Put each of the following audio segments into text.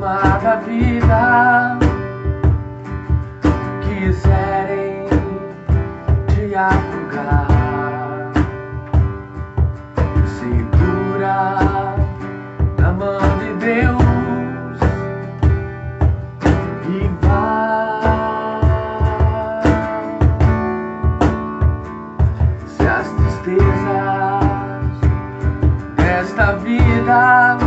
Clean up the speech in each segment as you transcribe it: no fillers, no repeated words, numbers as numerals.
mar da vida quiserem te afogar, segura na mão de Deus e vai. Se as tristezas desta vida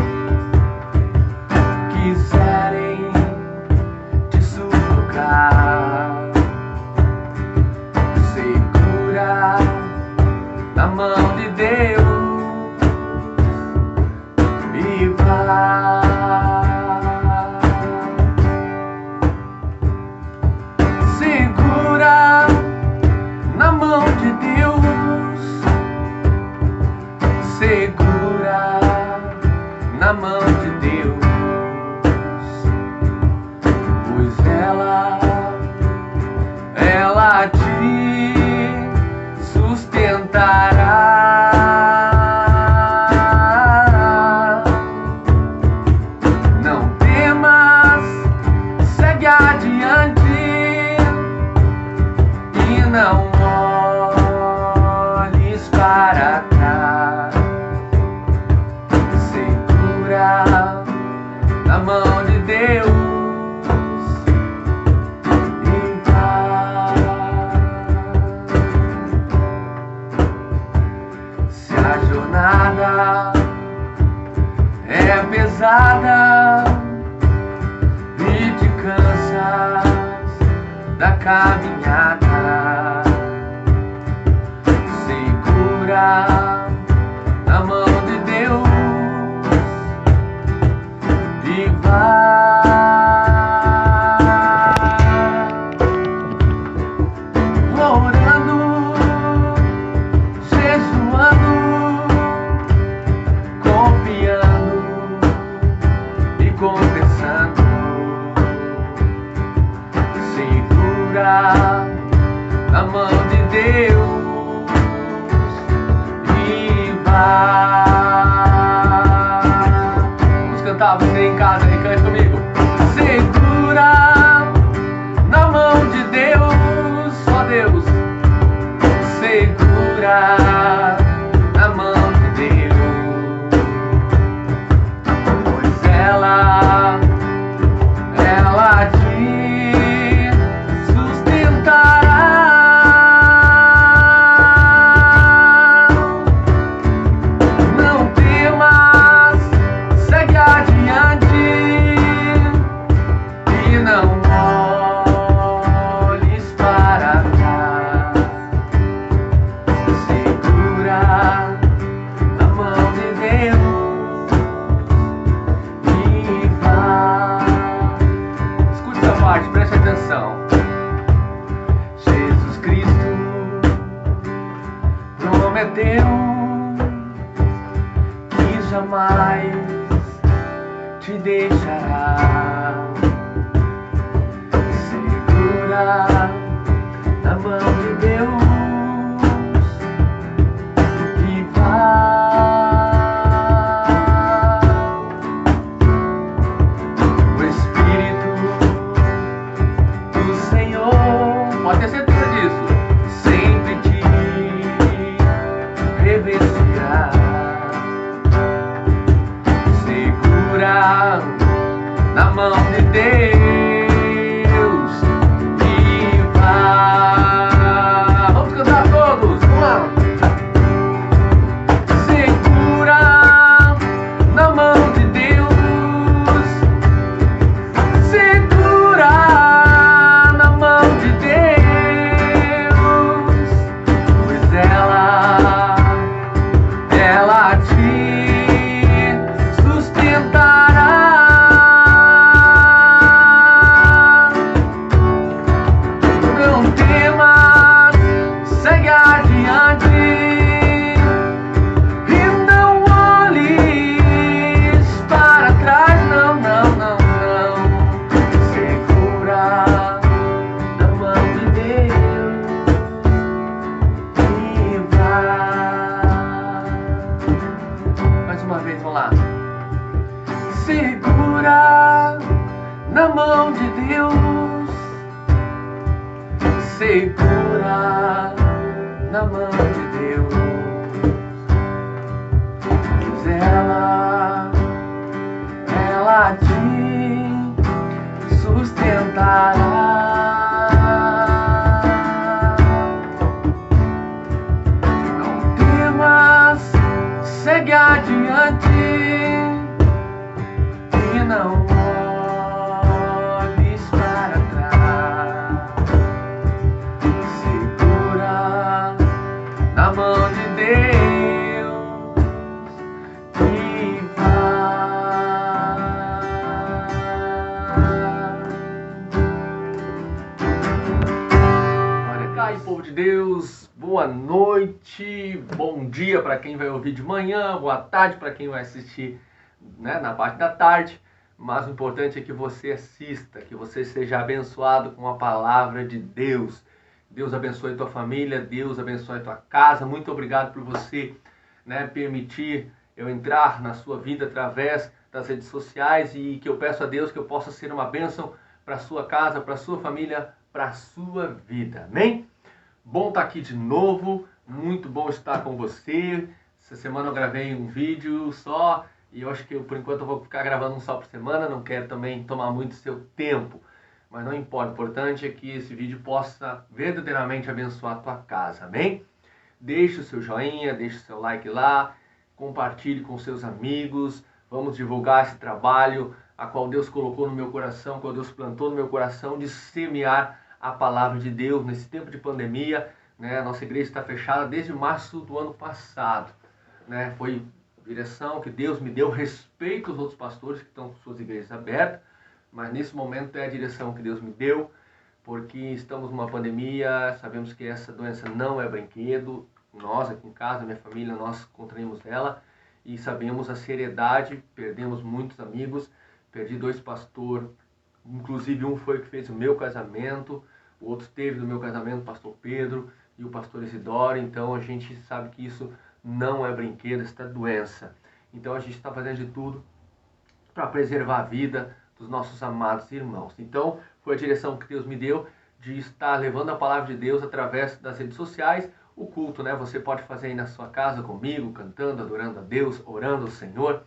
quiserem te sufocar, segura na mão de Deus e vai. Segura na mão de Deus, segura na mão de Deus, pois ela te sustentará. Não temas, segue adiante e não olhes para trás. Segura na mão de Deus e vai. Se a jornada é pesada e te cansas da caminhada, segura na mão de Deus e vai. Orando, jejuando, confiando e confessando, segura na mão de Deus e vai. Vamos cantar, você em casa e cante comigo. Segura na mão de Deus, ó Deus, segura na mão de Deus, pois ela te sustentará. Não temas, segue adiante e não olhes para trás. Segura na mão de Deus e vai. Escute essa parte, preste atenção. Jesus Cristo prometeu que jamais te deixará. Segura na mão de Deus e vai. O Espírito do Senhor, pode ter certeza disso, sempre te revestirá. Segura na mão de Deus e vai. Vamos cantar todos, vamos lá. Segura na mão de Deus, segura na mão de Deus, pois ela te sustentará. de Deus, segura na mão de Deus, pois ela te sustentará. Não temas, segue adiante e não olhes para trás. Segura na mão de Deus e vai. Olha cá, povo de Deus, boa noite, bom dia para quem vai ouvir de manhã, boa tarde para quem vai assistir, né, na parte da tarde. Mas o importante é que você assista, que você seja abençoado com a palavra de Deus. Deus abençoe tua família, Deus abençoe tua casa. Muito obrigado por você, né, permitir eu entrar na sua vida através das redes sociais, e que eu peço a Deus que eu possa ser uma bênção para a sua casa, para a sua família, para a sua vida. Amém? Bom estar aqui de novo, muito bom estar com você. Essa semana eu gravei um vídeo só, e eu acho que por enquanto eu vou ficar gravando um só por semana, não quero também tomar muito seu tempo. Mas não importa, o importante é que esse vídeo possa verdadeiramente abençoar a tua casa, amém? Deixe o seu joinha, deixe o seu like lá, compartilhe com seus amigos, vamos divulgar esse trabalho a qual Deus colocou no meu coração, qual Deus plantou no meu coração, de semear a palavra de Deus nesse tempo de pandemia, né? A nossa igreja está fechada desde março do ano passado, né? Foi direção que Deus me deu, respeito aos outros pastores que estão com suas igrejas abertas, mas nesse momento é a direção que Deus me deu, porque estamos numa pandemia, sabemos que essa doença não é brinquedo. Nós aqui em casa, minha família, nós contraímos ela e sabemos a seriedade, perdemos muitos amigos, perdi 2 pastores, inclusive um foi que fez o meu casamento, o outro teve no meu casamento o pastor Pedro e o pastor Isidoro. Então a gente sabe que isso não é brinquedo, esta doença. Então a gente está fazendo de tudo para preservar a vida dos nossos amados irmãos. Então foi a direção que Deus me deu de estar levando a palavra de Deus através das redes sociais. O culto, né? Você pode fazer aí na sua casa comigo, cantando, adorando a Deus, orando ao Senhor.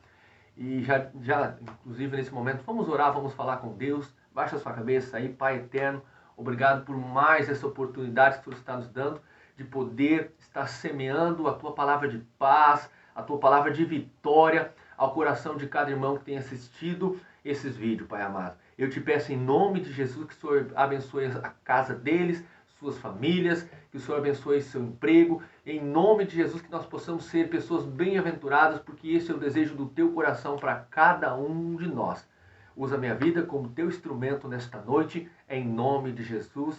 E já inclusive nesse momento, vamos orar, vamos falar com Deus. Baixa a sua cabeça aí, Pai eterno. Obrigado por mais essa oportunidade que tu está nos dando de poder estar semeando a tua palavra de paz, a tua palavra de vitória ao coração de cada irmão que tem assistido esses vídeos, Pai amado. Eu te peço em nome de Jesus que o Senhor abençoe a casa deles, suas famílias, que o Senhor abençoe seu emprego. Em nome de Jesus que nós possamos ser pessoas bem-aventuradas, porque esse é o desejo do teu coração para cada um de nós. Usa a minha vida como teu instrumento nesta noite, em nome de Jesus.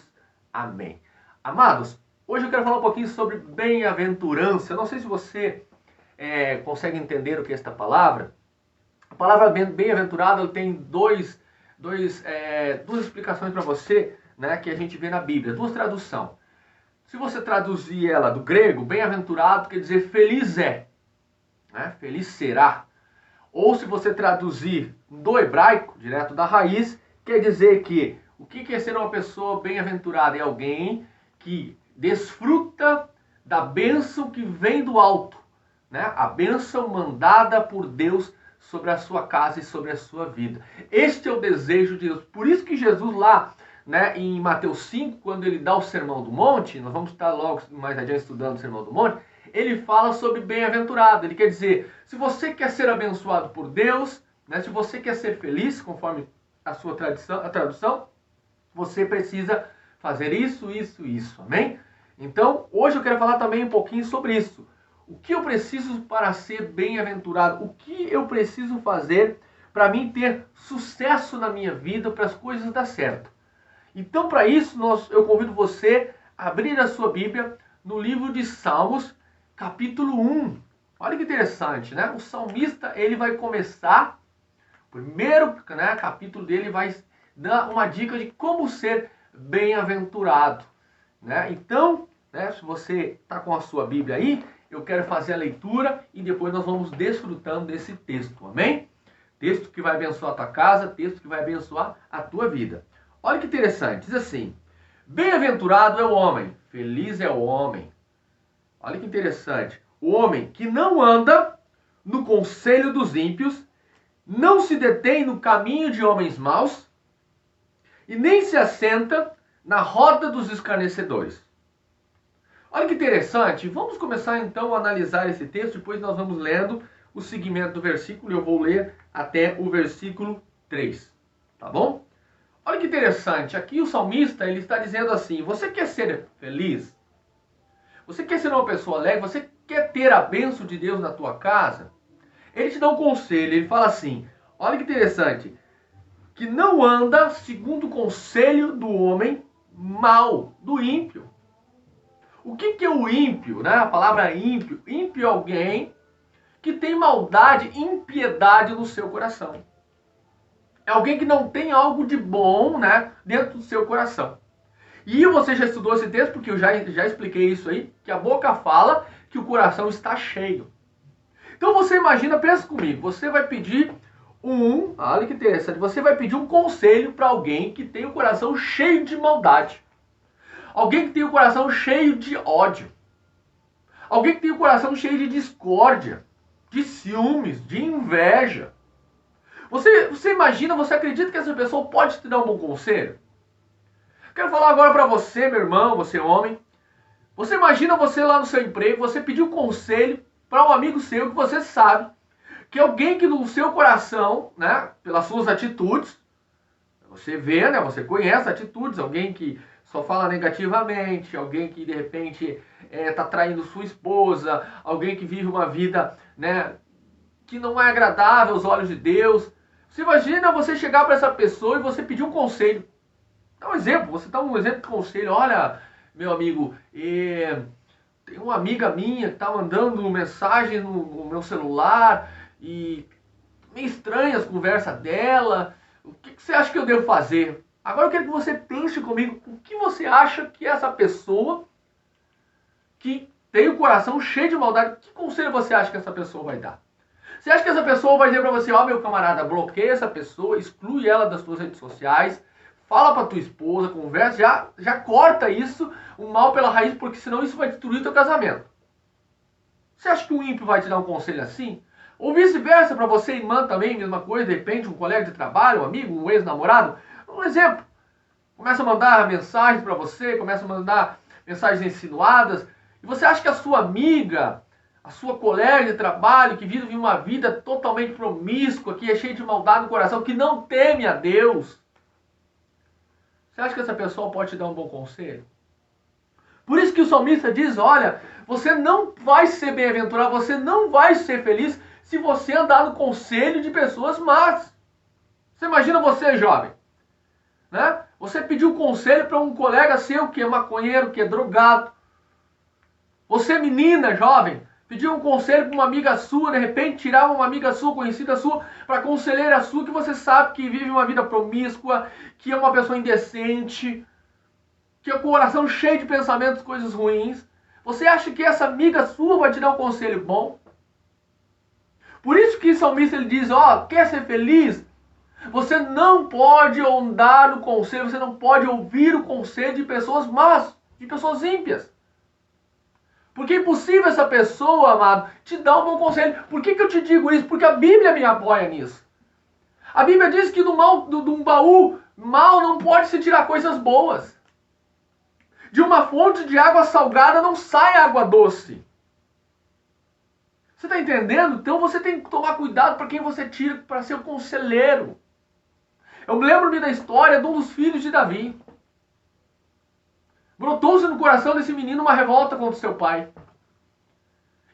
Amém. Amados, hoje eu quero falar um pouquinho sobre bem-aventurança. Eu não sei se você consegue entender o que é esta palavra. A palavra bem-aventurado tem duas explicações para você, né, que a gente vê na Bíblia, 2 traduções. Se você traduzir ela do grego, bem-aventurado quer dizer feliz é, né, feliz será. Ou se você traduzir do hebraico, direto da raiz, quer dizer que o que é ser uma pessoa bem-aventurada? É alguém que desfruta da bênção que vem do alto, né? A bênção mandada por Deus sobre a sua casa e sobre a sua vida. Este é o desejo de Deus. Por isso que Jesus lá, né, em Mateus 5, quando ele dá o Sermão do Monte, nós vamos estar logo mais adiante estudando o Sermão do Monte, ele fala sobre bem-aventurado. Ele quer dizer, se você quer ser abençoado por Deus, né, se você quer ser feliz, conforme a sua tradução, você precisa fazer isso, isso, isso. Amém? Então, hoje eu quero falar também um pouquinho sobre isso. O que eu preciso para ser bem-aventurado? O que eu preciso fazer para mim ter sucesso na minha vida, para as coisas dar certo? Então, para isso, eu convido você a abrir a sua Bíblia no livro de Salmos, capítulo 1. Olha que interessante, né? O salmista, ele vai começar, o primeiro, né, capítulo dele vai dar uma dica de como ser bem-aventurado, né? Então, né, se você está com a sua Bíblia aí, eu quero fazer a leitura e depois nós vamos desfrutando desse texto, amém? Texto que vai abençoar a tua casa, texto que vai abençoar a tua vida. Olha que interessante, diz assim: bem-aventurado é o homem, feliz é o homem. Olha que interessante. O homem que não anda no conselho dos ímpios, não se detém no caminho de homens maus, e nem se assenta na roda dos escarnecedores. Olha que interessante. Vamos começar então a analisar esse texto, depois nós vamos lendo o segmento do versículo, eu vou ler até o versículo 3, tá bom? Olha que interessante, aqui o salmista ele está dizendo assim: você quer ser feliz? Você quer ser uma pessoa alegre? Você quer ter a bênção de Deus na tua casa? Ele te dá um conselho, ele fala assim, olha que interessante, que não anda segundo o conselho do homem mau, do ímpio. O que é o ímpio, né? A palavra ímpio. Ímpio é alguém que tem maldade, impiedade no seu coração. É alguém que não tem algo de bom, né, dentro do seu coração. E você já estudou esse texto, porque eu já expliquei isso aí, que a boca fala que o coração está cheio. Então você imagina, pensa comigo, você vai pedir olha que interessante, você vai pedir um conselho para alguém que tem o coração cheio de maldade. Alguém que tem o coração cheio de ódio. Alguém que tem o coração cheio de discórdia, de ciúmes, de inveja. Você imagina, você acredita que essa pessoa pode te dar um bom conselho? Quero falar agora para você, meu irmão, você homem. Você imagina você lá no seu emprego, você pediu um conselho para um amigo seu que você sabe que alguém que no seu coração, né, pelas suas atitudes, você vê, né, você conhece atitudes, alguém que só fala negativamente, alguém que de repente está traindo sua esposa, alguém que vive uma vida, né, que não é agradável aos olhos de Deus. Você imagina você chegar para essa pessoa e você pedir um conselho. Dá um exemplo, você dá um exemplo de conselho. Olha, meu amigo, tem uma amiga minha que está mandando mensagem no meu celular e meio estranha as conversas dela. O que você acha que eu devo fazer? Agora eu quero que você pense comigo, o que você acha que essa pessoa que tem o coração cheio de maldade, que conselho você acha que essa pessoa vai dar? Você acha que essa pessoa vai dizer para você, ó, meu camarada, bloqueia essa pessoa, exclui ela das suas redes sociais, fala para tua esposa, conversa, já corta isso, o mal pela raiz, porque senão isso vai destruir o teu casamento. Você acha que o ímpio vai te dar um conselho assim? Ou vice-versa, para você, irmã, também, mesma coisa, de repente, um colega de trabalho, um amigo, um ex-namorado. Um exemplo. Começa a mandar mensagens para você, começa a mandar mensagens insinuadas, e você acha que a sua amiga, a sua colega de trabalho, que vive uma vida totalmente promíscua, que é cheia de maldade no coração, que não teme a Deus, você acha que essa pessoa pode te dar um bom conselho? Por isso que o salmista diz, olha, você não vai ser bem-aventurado, você não vai ser feliz se você andar no conselho de pessoas más. Você imagina você, jovem, né? Você pediu conselho para um colega seu que é maconheiro, que é drogado. Você, menina, jovem, pediu um conselho para uma amiga sua, de repente tirava uma amiga sua, conhecida sua, para conselheira sua, que você sabe que vive uma vida promíscua, que é uma pessoa indecente, que é com o coração cheio de pensamentos, coisas ruins. Você acha que essa amiga sua vai te dar um conselho bom? Por isso que o salmista ele diz, ó, quer ser feliz? Você não pode andar no conselho, você não pode ouvir o conselho de pessoas más, de pessoas ímpias. Porque é impossível essa pessoa, amado, te dar um bom conselho. Por que eu te digo isso? Porque a Bíblia me apoia nisso. A Bíblia diz que de um baú mal não pode se tirar coisas boas. De uma fonte de água salgada não sai água doce. Você está entendendo? Então você tem que tomar cuidado para quem você tira para ser o conselheiro. Eu me lembro da história de um dos filhos de Davi. Brotou-se no coração desse menino uma revolta contra seu pai.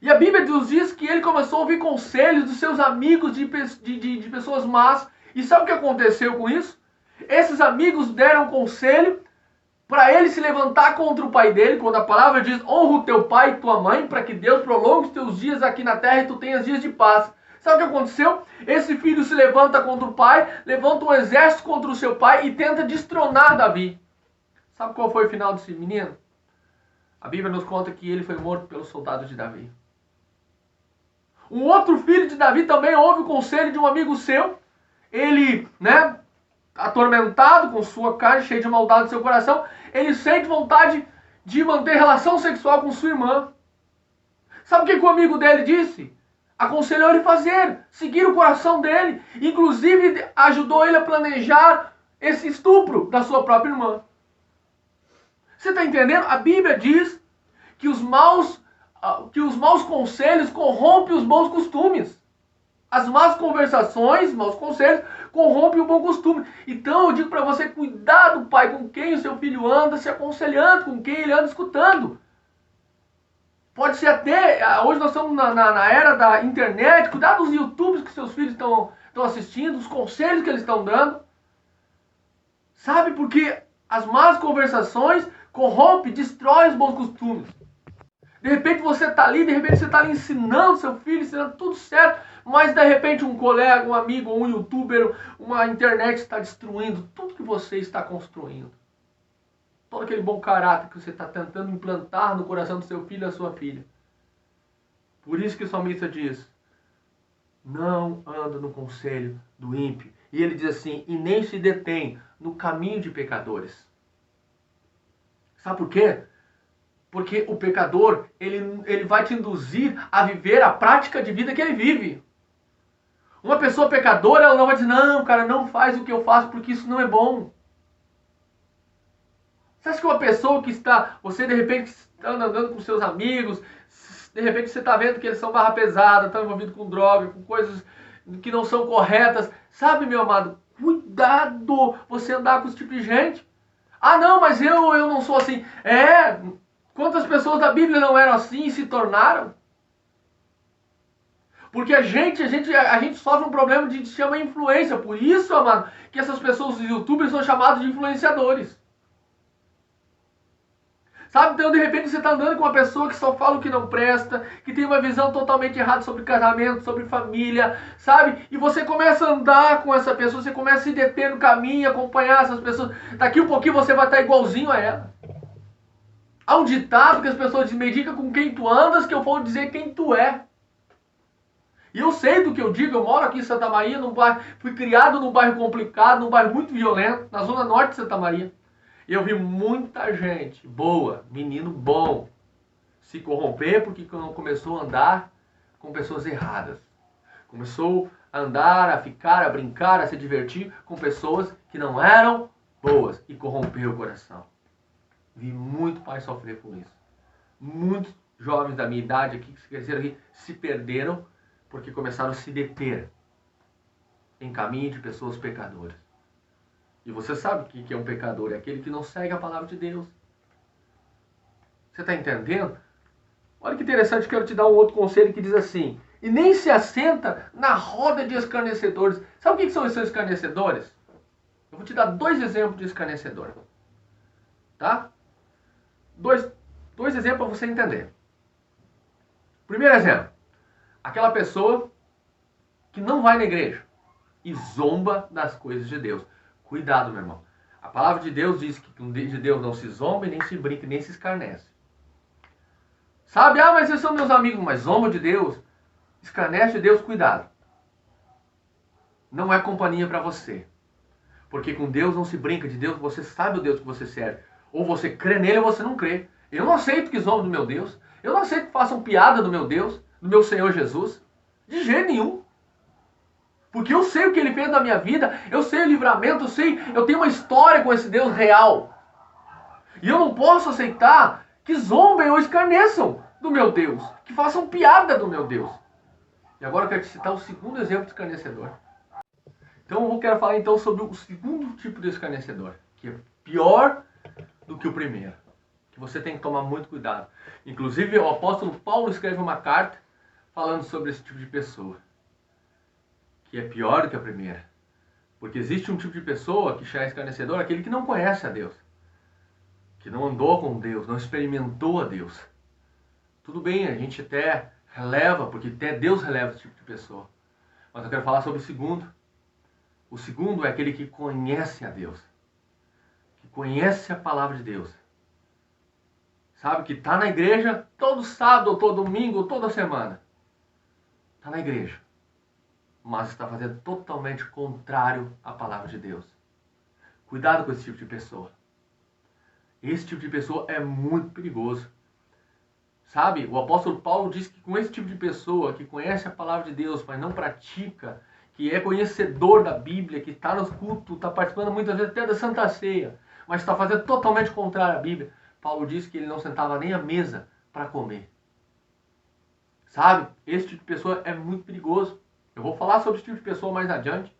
E a Bíblia nos diz que ele começou a ouvir conselhos dos seus amigos de pessoas más. E sabe o que aconteceu com isso? Esses amigos deram conselho para ele se levantar contra o pai dele, quando a palavra diz, honra o teu pai e tua mãe, para que Deus prolongue os teus dias aqui na terra e tu tenhas dias de paz. Sabe o que aconteceu? Esse filho se levanta contra o pai, levanta um exército contra o seu pai e tenta destronar Davi. Sabe qual foi o final desse menino? A Bíblia nos conta que ele foi morto pelos soldados de Davi. Um outro filho de Davi também ouve o conselho de um amigo seu. Ele, né, atormentado com sua carne, cheio de maldade no seu coração, ele sente vontade de manter relação sexual com sua irmã. Sabe o que o amigo dele disse? Aconselhou ele a fazer, seguir o coração dele. Inclusive ajudou ele a planejar esse estupro da sua própria irmã. Você está entendendo? A Bíblia diz que os maus conselhos corrompem os bons costumes. As más conversações, maus conselhos, corrompem o bom costume. Então eu digo para você, cuidado, pai, com quem o seu filho anda se aconselhando, com quem ele anda escutando. Pode ser até, hoje nós estamos na era da internet, cuidado dos YouTubes que seus filhos estão assistindo, os conselhos que eles estão dando. Sabe, porque as más conversações corrompem, destroem os bons costumes. De repente você está ali, de repente você está ali ensinando seu filho, ensinando tudo certo, mas de repente um colega, um amigo, um youtuber, uma internet está destruindo tudo que você está construindo. Todo aquele bom caráter que você está tentando implantar no coração do seu filho e da sua filha. Por isso que o salmista diz, não anda no conselho do ímpio. E ele diz assim, e nem se detém no caminho de pecadores. Sabe por quê? Porque o pecador, ele vai te induzir a viver a prática de vida que ele vive. Uma pessoa pecadora, ela não vai dizer, não, cara, não faz o que eu faço porque isso não é bom. Você acha que uma pessoa que está, você de repente está andando com seus amigos, de repente você está vendo que eles são barra pesada, estão envolvidos com droga, com coisas que não são corretas. Sabe, meu amado, cuidado você andar com esse tipo de gente. Ah, não, mas eu não sou assim. Quantas pessoas da Bíblia não eram assim e se tornaram? Porque a gente sofre um problema de se chama influência. Por isso, amado, que essas pessoas dos youtubers são chamados de influenciadores. Sabe, então de repente você está andando com uma pessoa que só fala o que não presta, que tem uma visão totalmente errada sobre casamento, sobre família, sabe? E você começa a andar com essa pessoa, você começa a se deter no caminho, acompanhar essas pessoas. Daqui um pouquinho você vai estar igualzinho a ela. Há um ditado que as pessoas dizem, me diga com quem tu andas, que eu vou dizer quem tu é. E eu sei do que eu digo, eu moro aqui em Santa Maria, num bairro, fui criado num bairro complicado, num bairro muito violento, na zona norte de Santa Maria. E eu vi muita gente boa, menino bom, se corromper porque começou a andar com pessoas erradas. Começou a andar, a ficar, a brincar, a se divertir com pessoas que não eram boas e corrompeu o coração. Vi muito pai sofrer com isso. Muitos jovens da minha idade aqui, que cresceram aqui, se perderam porque começaram a se deter em caminho de pessoas pecadoras. E você sabe o que é um pecador? É aquele que não segue a palavra de Deus. Você está entendendo? Olha que interessante, quero te dar um outro conselho que diz assim, e nem se assenta na roda de escarnecedores. Sabe o que são esses escarnecedores? Eu vou te dar 2 exemplos de escarnecedor. Tá? Dois exemplos para você entender. Primeiro exemplo. Aquela pessoa que não vai na igreja e zomba das coisas de Deus. Cuidado, meu irmão. A palavra de Deus diz que de Deus não se zomba, nem se brinca, nem se escarnece. Sabe? Ah, mas vocês são meus amigos. Mas zomba de Deus, escarnece de Deus, cuidado. Não é companhia para você. Porque com Deus não se brinca. De Deus, você sabe o Deus que você serve. Ou você crê nele ou você não crê. Eu não aceito que zombem do meu Deus. Eu não aceito que façam piada do meu Deus, do meu Senhor Jesus. De jeito nenhum. Porque eu sei o que ele fez na minha vida, eu sei o livramento, eu tenho uma história com esse Deus real. E eu não posso aceitar que zombem ou escarneçam do meu Deus, que façam piada do meu Deus. E agora eu quero te citar o segundo exemplo de escarnecedor. Então eu quero falar então sobre o segundo tipo de escarnecedor, que é pior do que o primeiro. Que você tem que tomar muito cuidado. Inclusive o apóstolo Paulo escreve uma carta falando sobre esse tipo de pessoa. Que é pior do que a primeira. Porque existe um tipo de pessoa que já é escarnecedor, aquele que não conhece a Deus. Que não andou com Deus, não experimentou a Deus. Tudo bem, a gente até releva, porque até Deus releva esse tipo de pessoa. Mas eu quero falar sobre o segundo. O segundo é aquele que conhece a Deus. Que conhece a palavra de Deus. Sabe, que está na igreja todo sábado, todo domingo, toda semana. está na igreja, mas está fazendo totalmente contrário à palavra de Deus. Cuidado com esse tipo de pessoa. Esse tipo de pessoa é muito perigoso. Sabe, o apóstolo Paulo diz que com esse tipo de pessoa que conhece a palavra de Deus, mas não pratica, que é conhecedor da Bíblia, que está nos cultos, está participando muitas vezes até da Santa Ceia, mas está fazendo totalmente contrário à Bíblia, Paulo diz que ele não sentava nem à mesa para comer. Sabe, esse tipo de pessoa é muito perigoso. Eu vou falar sobre esse tipo de pessoa mais adiante.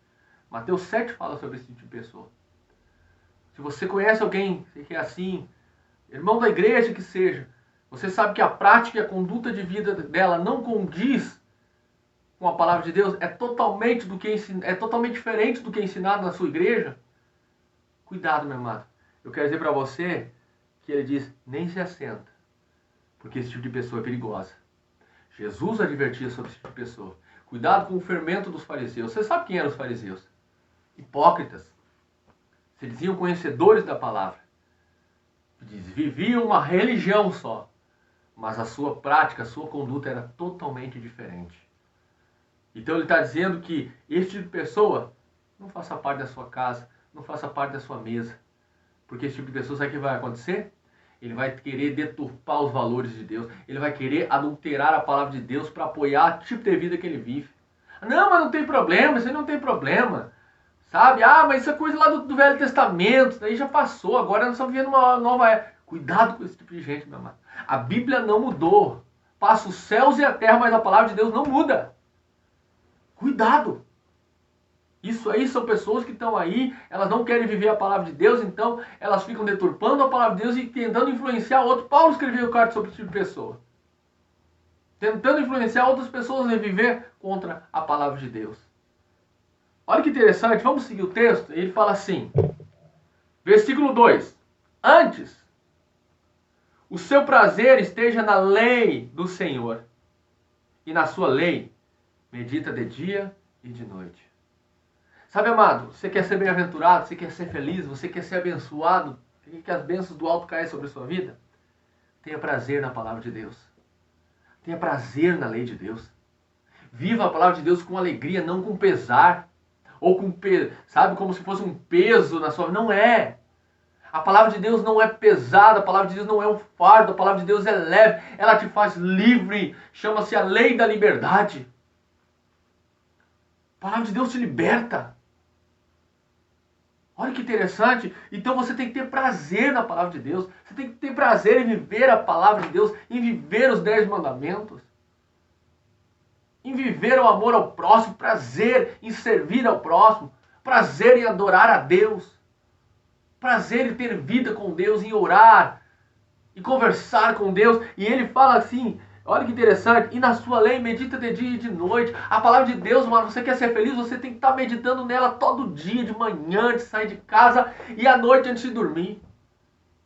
Mateus 7 fala sobre esse tipo de pessoa. Se você conhece alguém que é assim, irmão da igreja que seja, você sabe que a prática e a conduta de vida dela não condiz com a palavra de Deus, é totalmente diferente do que é ensinado na sua igreja. Cuidado, meu amado. Eu quero dizer para você que ele diz, nem se assenta, porque esse tipo de pessoa é perigosa. Jesus advertia sobre esse tipo de pessoa. Cuidado com o fermento dos fariseus. Você sabe quem eram os fariseus? Hipócritas. Se diziam conhecedores da palavra. Viviam uma religião só. Mas a sua prática, a sua conduta era totalmente diferente. Então ele está dizendo que esse tipo de pessoa não faça parte da sua casa, não faça parte da sua mesa. Porque esse tipo de pessoa, sabe o que vai acontecer? Ele vai querer deturpar os valores de Deus. Ele vai querer adulterar a palavra de Deus para apoiar o tipo de vida que ele vive. Não, mas não tem problema, isso aí não tem problema. Sabe? Ah, mas isso é coisa lá do Velho Testamento, isso daí já passou, agora nós estamos vivendo uma nova era. Cuidado com esse tipo de gente, meu amado. A Bíblia não mudou. Passa os céus e a terra, mas a palavra de Deus não muda. Cuidado. Isso aí são pessoas que estão aí, elas não querem viver a palavra de Deus, então elas ficam deturpando a palavra de Deus e tentando influenciar outro. Paulo escreveu carta sobre esse tipo de pessoa. Tentando influenciar outras pessoas a viver contra a palavra de Deus. Olha que interessante, vamos seguir o texto. Ele fala assim, versículo 2. Antes, o seu prazer esteja na lei do Senhor, e na sua lei medita de dia e de noite. Sabe, amado, você quer ser bem-aventurado, você quer ser feliz, você quer ser abençoado, quer que as bênçãos do alto caem sobre a sua vida? Tenha prazer na palavra de Deus. Tenha prazer na lei de Deus. Viva a palavra de Deus com alegria, não com pesar. Ou com, sabe, como se fosse um peso na sua vida. Não é. A palavra de Deus não é pesada, a palavra de Deus não é um fardo, a palavra de Deus é leve, ela te faz livre. Chama-se a lei da liberdade. A palavra de Deus te liberta. Olha que interessante. Então você tem que ter prazer na palavra de Deus. Você tem que ter prazer em viver a palavra de Deus, em viver os 10 mandamentos. Em viver o amor ao próximo, prazer em servir ao próximo, prazer em adorar a Deus. Prazer em ter vida com Deus, em orar, e conversar com Deus. E ele fala assim, olha que interessante, e na sua lei medita de dia e de noite. A palavra de Deus, mano, você quer ser feliz, você tem que estar meditando nela todo dia, de manhã, antes de sair de casa, e à noite antes de dormir.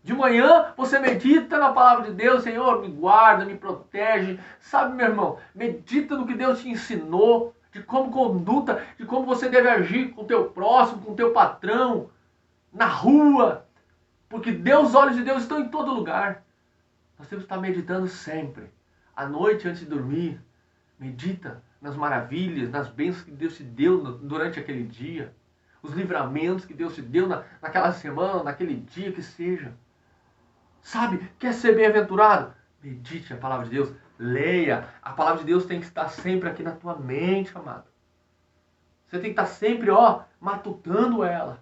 De manhã você medita na palavra de Deus, Senhor, me guarda, me protege. Sabe, meu irmão, medita no que Deus te ensinou, de como conduta, de como você deve agir com o teu próximo, com o teu patrão, na rua. Porque Deus, os olhos de Deus estão em todo lugar. Nós temos que estar meditando sempre. À noite, antes de dormir, medita nas maravilhas, nas bênçãos que Deus te deu durante aquele dia. Os livramentos que Deus te deu naquela semana, naquele dia que seja. Sabe, quer ser bem-aventurado? Medite a palavra de Deus, leia. A palavra de Deus tem que estar sempre aqui na tua mente, amado. Você tem que estar sempre, matutando ela.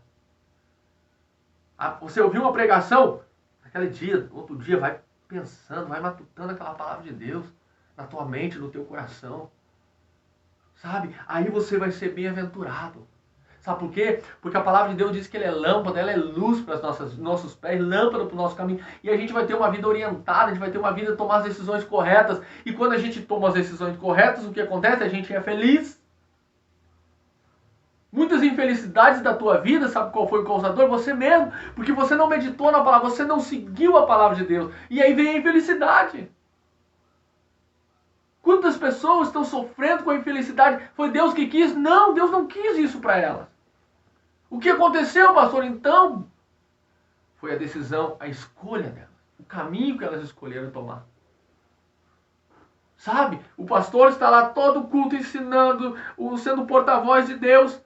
Você ouviu uma pregação? Naquele dia, outro dia, vai pensando, vai matutando aquela palavra de Deus na tua mente, no teu coração. Sabe? Aí você vai ser bem-aventurado. Sabe por quê? Porque a palavra de Deus diz que ela é lâmpada, ela é luz para os nossos pés, lâmpada para o nosso caminho. E a gente vai ter uma vida orientada, a gente vai ter uma vida a tomar as decisões corretas. E quando a gente toma as decisões corretas, o que acontece? A gente é feliz. Muitas infelicidades da tua vida, sabe qual foi o causador? Você mesmo. Porque você não meditou na palavra, você não seguiu a palavra de Deus. E aí vem a infelicidade. Quantas pessoas estão sofrendo com a infelicidade? Foi Deus que quis? Não, Deus não quis isso para elas. O que aconteceu, pastor? Então, foi a decisão, a escolha delas. O caminho que elas escolheram tomar. Sabe? O pastor está lá todo culto ensinando, sendo porta-voz de Deus.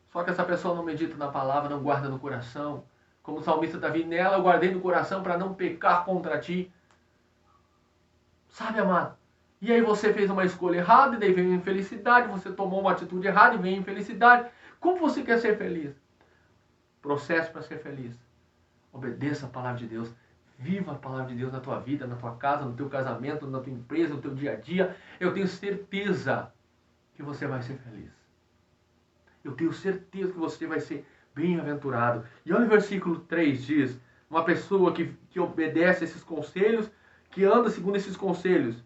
Só que essa pessoa não medita na palavra, não guarda no coração. Como o salmista Davi, nela eu guardei no coração para não pecar contra ti. Sabe, amado? E aí você fez uma escolha errada e daí veio a infelicidade, você tomou uma atitude errada e veio a infelicidade. Como você quer ser feliz? Processo para ser feliz. Obedeça a palavra de Deus. Viva a palavra de Deus na tua vida, na tua casa, no teu casamento, na tua empresa, no teu dia a dia. Eu tenho certeza que você vai ser feliz. Eu tenho certeza que você vai ser bem-aventurado. E olha o versículo 3 diz, uma pessoa que obedece esses conselhos, que anda segundo esses conselhos,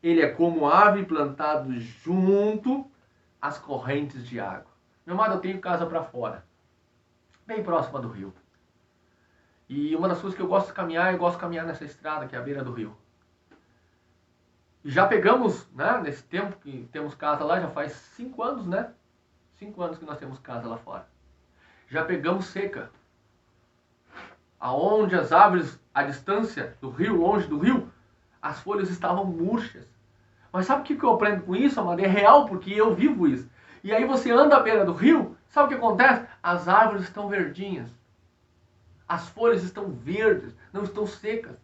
ele é como árvore plantado junto às correntes de água. Meu amado, eu tenho casa para fora, bem próxima do rio. E uma das coisas que eu gosto de caminhar, eu gosto de caminhar nessa estrada que é a beira do rio. E já pegamos, né, nesse tempo que temos casa lá, já faz 5 anos, né? 5 anos que nós temos casa lá fora. Já pegamos seca. Aonde as árvores, à distância do rio, longe do rio, as folhas estavam murchas. Mas sabe o que eu aprendo com isso, amado? É real, porque eu vivo isso. E aí você anda à beira do rio, sabe o que acontece? As árvores estão verdinhas. As folhas estão verdes, não estão secas.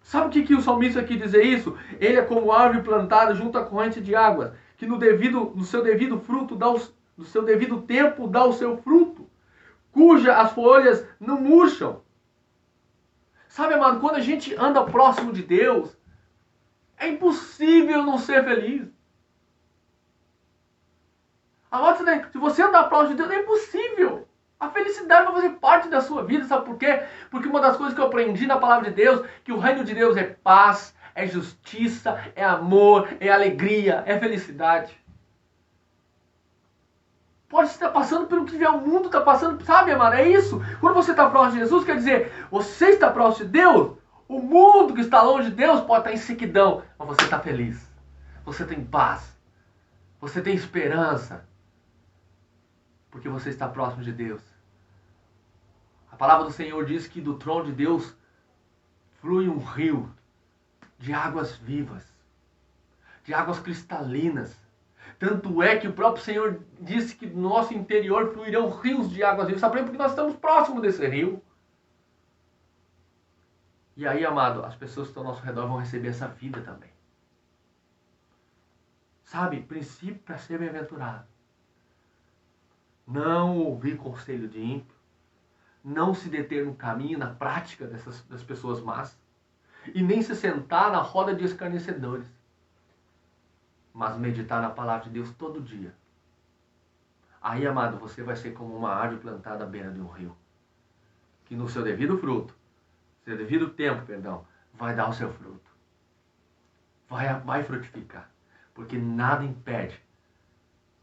Sabe o que o salmista quis dizer isso? Ele é como árvore plantada junto à corrente de águas, que no seu devido fruto no seu devido tempo dá o seu fruto, cuja as folhas não murcham. Sabe, amado, quando a gente anda próximo de Deus, é impossível não ser feliz. Amado, se você andar próximo de Deus, é impossível. A felicidade vai fazer parte da sua vida, sabe por quê? Porque uma das coisas que eu aprendi na palavra de Deus, que o reino de Deus é paz, é justiça, é amor, é alegria, é felicidade. Pode estar passando pelo que o mundo está passando, sabe, amado? É isso. Quando você está próximo de Jesus, quer dizer, você está próximo de Deus, o mundo que está longe de Deus pode estar em sequidão, mas você está feliz. Você tem paz. Você tem esperança. Porque você está próximo de Deus. A palavra do Senhor diz que do trono de Deus flui um rio de águas vivas, de águas cristalinas. Tanto é que o próprio Senhor disse que no nosso interior fluirão rios de águas vivas. Sabe por quê? Porque nós estamos próximos desse rio. E aí, amado, as pessoas que estão ao nosso redor vão receber essa vida também. Sabe? Princípio para ser bem-aventurado. Não ouvir conselho de ímpio. Não se deter no caminho, na prática das pessoas más. E nem se sentar na roda de escarnecedores. Mas meditar na palavra de Deus todo dia. Aí, amado, você vai ser como uma árvore plantada à beira de um rio. Que no seu devido fruto, seu devido tempo, perdão, vai dar o seu fruto. Vai frutificar. Porque nada impede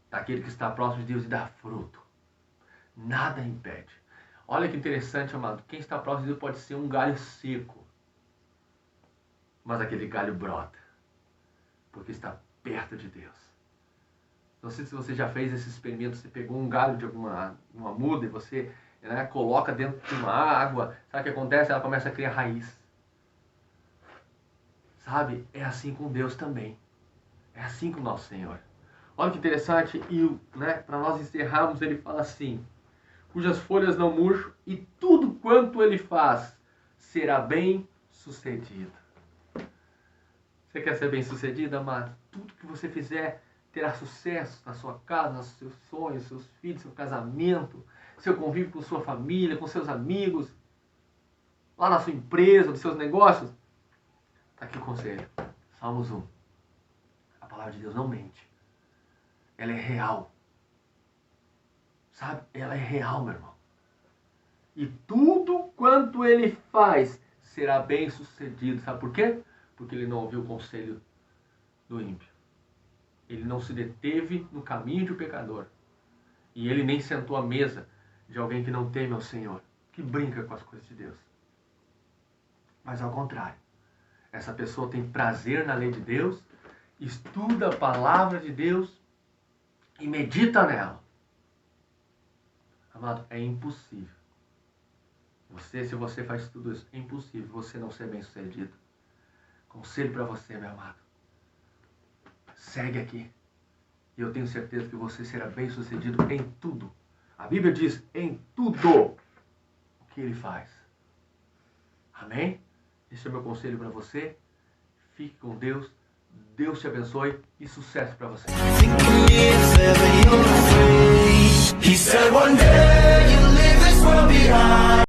daquele que está próximo de Deus de dar fruto. Nada impede. Olha que interessante, amado. Quem está próximo de Deus pode ser um galho seco. Mas aquele galho brota. Porque está perto de Deus. Não sei se você já fez esse experimento. Você pegou um galho de uma muda e você coloca dentro de uma água. Sabe o que acontece? Ela começa a criar raiz. Sabe? É assim com Deus também. É assim com o nosso Senhor. Olha que interessante. E para nós encerrarmos, ele fala assim: cujas folhas não murcham, e tudo quanto ele faz será bem sucedido. Você quer ser bem sucedido, amado? Tudo que você fizer terá sucesso na sua casa, nos seus sonhos, seus filhos, seu casamento, seu convívio com sua família, com seus amigos, lá na sua empresa, nos seus negócios. Está aqui o conselho. Salmos 1. A palavra de Deus não mente. Ela é real. Sabe? Ela é real, meu irmão. E tudo quanto ele faz será bem sucedido. Sabe por quê? Porque ele não ouviu o conselho do ímpio. Ele não se deteve no caminho de um pecador. E ele nem sentou à mesa de alguém que não teme ao Senhor, que brinca com as coisas de Deus. Mas ao contrário, essa pessoa tem prazer na lei de Deus, estuda a palavra de Deus e medita nela. Amado, é impossível. Se você faz tudo isso, é impossível você não ser bem sucedido. Conselho para você, meu amado. Segue aqui. E eu tenho certeza que você será bem sucedido em tudo. A Bíblia diz, em tudo o que ele faz. Amém? Esse é o meu conselho para você. Fique com Deus. Deus te abençoe e sucesso para você.